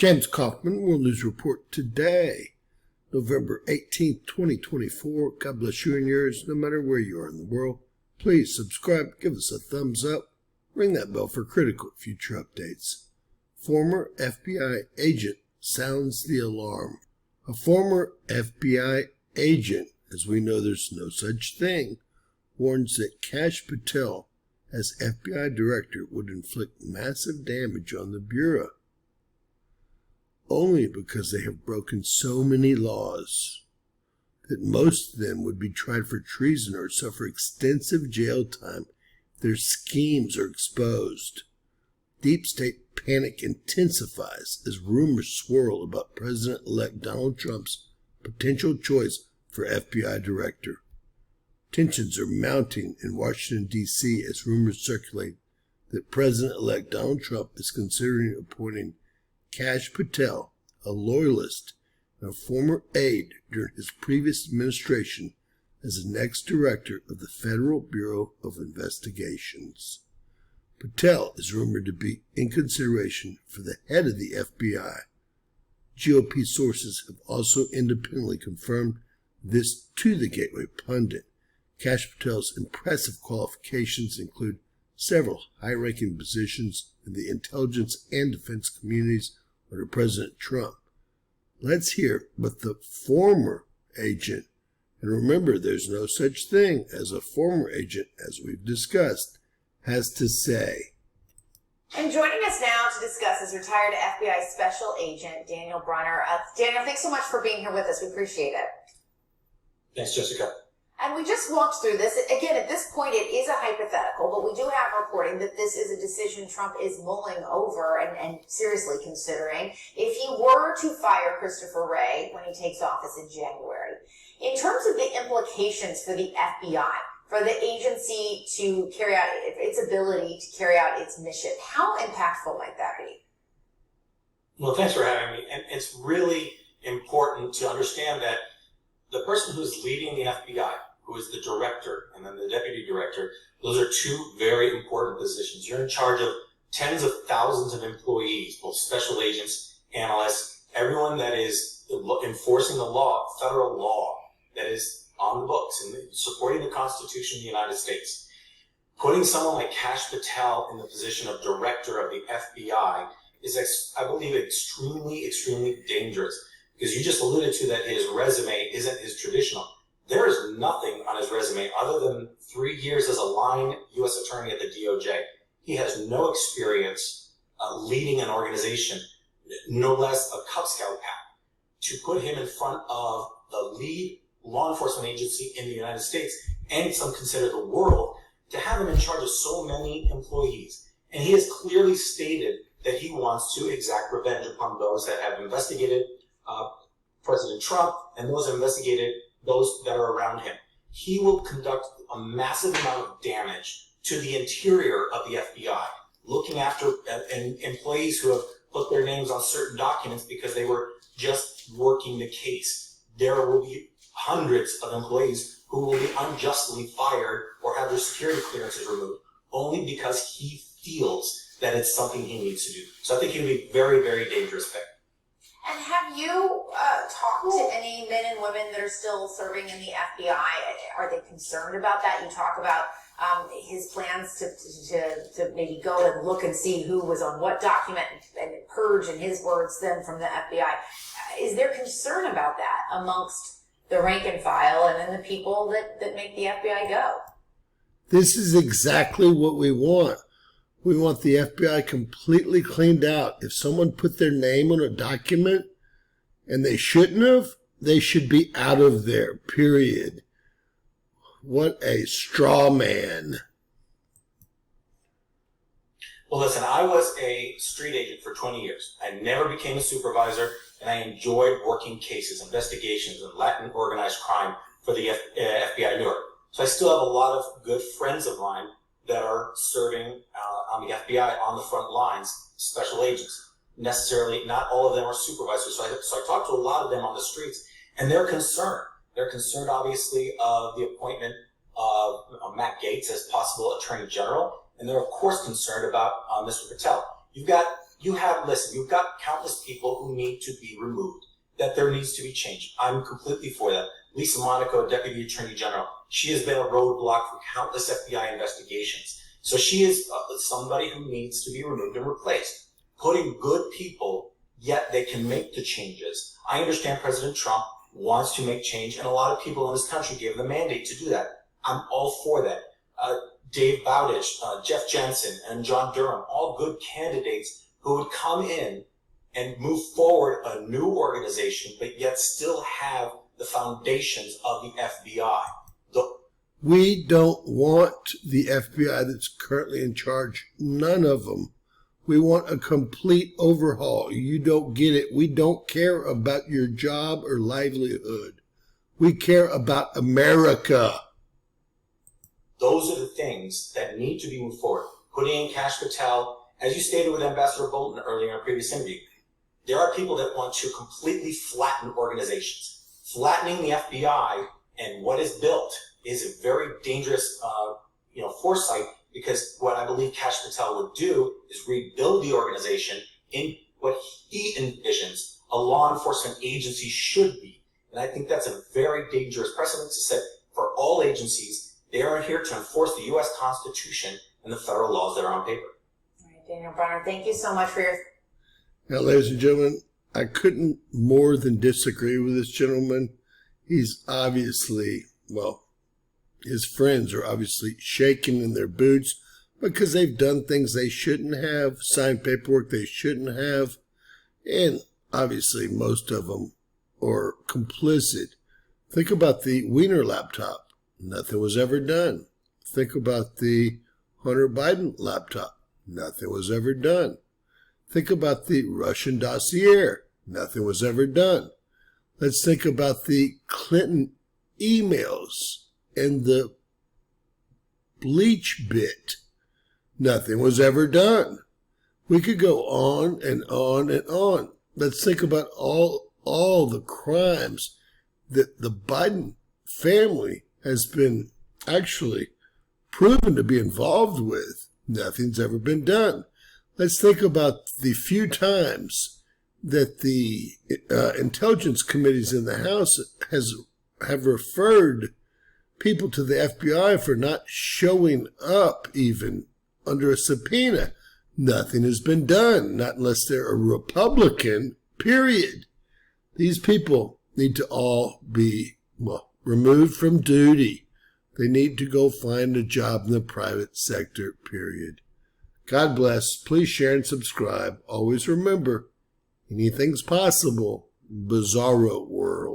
James Kaufman, World News Report today, November 18th, 2024. God bless you and yours, no matter where you are in the world. Please subscribe, give us a thumbs up, ring that bell for critical future updates. Former FBI agent sounds the alarm. A former FBI agent, as we know there's no such thing, warns that Kash Patel, as FBI director, would inflict massive damage on the Bureau, only because they have broken so many laws that most of them would be tried for treason or suffer extensive jail time if their schemes are exposed. Deep state panic intensifies as rumors swirl about President-elect Donald Trump's potential choice for FBI director. Tensions are mounting in Washington, D.C. as rumors circulate that President-elect Donald Trump is considering appointing Kash Patel, a loyalist and a former aide during his previous administration, as the next director of the Federal Bureau of Investigations. Patel is rumored to be in consideration for the head of the FBI. GOP sources have also independently confirmed this to the Gateway Pundit. Kash Patel's impressive qualifications include several high-ranking positions in the intelligence and defense communities under President Trump. Let's hear what the former agent, and remember there's no such thing as a former agent as we've discussed, has to say. And joining us now to discuss is retired FBI Special Agent Daniel Brunner. Daniel, thanks so much for being here with us. We appreciate it. Thanks, Jessica. And we just walked through this. Again, at this point, it is a hypothetical, but we do have reporting that this is a decision Trump is mulling over and seriously considering if he were to fire Christopher Wray when he takes office in January. In terms of the implications for the FBI, for the agency to carry out its ability to carry out its mission, how impactful might that be? Well, thanks for having me. And it's really important to understand that the person who's leading the FBI, who is the director and then the deputy director, those are two very important positions. You're in charge of tens of thousands of employees, both special agents, analysts, everyone that is enforcing the law, federal law, that is on the books and supporting the Constitution of the United States. Putting someone like Kash Patel in the position of director of the FBI is, I believe, extremely, extremely dangerous. Because you just alluded to that his resume isn't his traditional. There is nothing on his resume other than 3 years as a line U.S. attorney at the DOJ. He has no experience leading an organization, no less a Cub Scout pack. To put him in front of the lead law enforcement agency in the United States, and some consider the world, to have him in charge of so many employees. And he has clearly stated that he wants to exact revenge upon those that have investigated President Trump and those that investigated those that are around him. He will conduct a massive amount of damage to the interior of the FBI, looking after employees who have put their names on certain documents because they were just working the case. There will be hundreds of employees who will be unjustly fired or have their security clearances removed only because he feels that it's something he needs to do. So I think he would be a very, very dangerous pick. And have you talked to any men and women that are still serving in the FBI? Are they concerned about that? You talk about his plans to maybe go and look and see who was on what document and purge, in his words, them from the FBI. Is there concern about that amongst the rank and file and then the people that make the FBI go? This is exactly what we want. We want the FBI completely cleaned out. If someone put their name on a document and they shouldn't have, they should be out of there, period. What a straw man. Well, listen, I was a street agent for 20 years. I never became a supervisor, and I enjoyed working cases, investigations, and Latin organized crime for the FBI New York. So I still have a lot of good friends of mine that are serving on the FBI on the front lines, special agents. Necessarily, not all of them are supervisors. So I talked to a lot of them on the streets, and they're concerned. They're concerned, obviously, of the appointment of Matt Gaetz as possible Attorney General, and they're, of course, concerned about Mr. Patel. You've got you've got countless people who need to be removed, that there needs to be change. I'm completely for that. Lisa Monaco, Deputy Attorney General, she has been a roadblock for countless FBI investigations. So she is somebody who needs to be removed and replaced. Putting good people, yet they can make the changes. I understand President Trump wants to make change, and a lot of people in this country gave the mandate to do that. I'm all for that. Dave Bowditch, Jeff Jensen, and John Durham, all good candidates who would come in and move forward a new organization, but yet still have the foundations of the FBI. We don't want the FBI that's currently in charge. None of them. We want a complete overhaul. You don't get it. We don't care about your job or livelihood. We care about America. Those are the things that need to be moved forward. Putting in Kash Patel, as you stated with Ambassador Bolton earlier in a previous interview, there are people that want to completely flatten organizations. Flattening the FBI and what is built is a very dangerous foresight, because what I believe Kash Patel would do is rebuild the organization in what he envisions a law enforcement agency should be. And I think that's a very dangerous precedent to set for all agencies. They are here to enforce the U.S. Constitution and the federal laws that are on paper. All right, Daniel Bronner, thank you so much for your... Now, ladies and gentlemen, I couldn't more than disagree with this gentleman. He's obviously, his friends are obviously shaking in their boots because they've done things they shouldn't have, signed paperwork they shouldn't have, and obviously most of them are complicit. Think about the Wiener laptop. Nothing was ever done. Think about the Hunter Biden laptop. Nothing was ever done. Think about the Russian dossier. Nothing was ever done. Let's think about the Clinton emails and the bleach bit. Nothing was ever done. We could go on and on and on. Let's think about all the crimes that the Biden family has been actually proven to be involved with. Nothing's ever been done. Let's think about the few times that the intelligence committees in the House have referred people to the FBI for not showing up even under a subpoena. Nothing has been done, not unless they're a Republican, period. These people need to all be, removed from duty. They need to go find a job in the private sector, period. God bless. Please share and subscribe. Always remember, anything's possible. Bizarro world.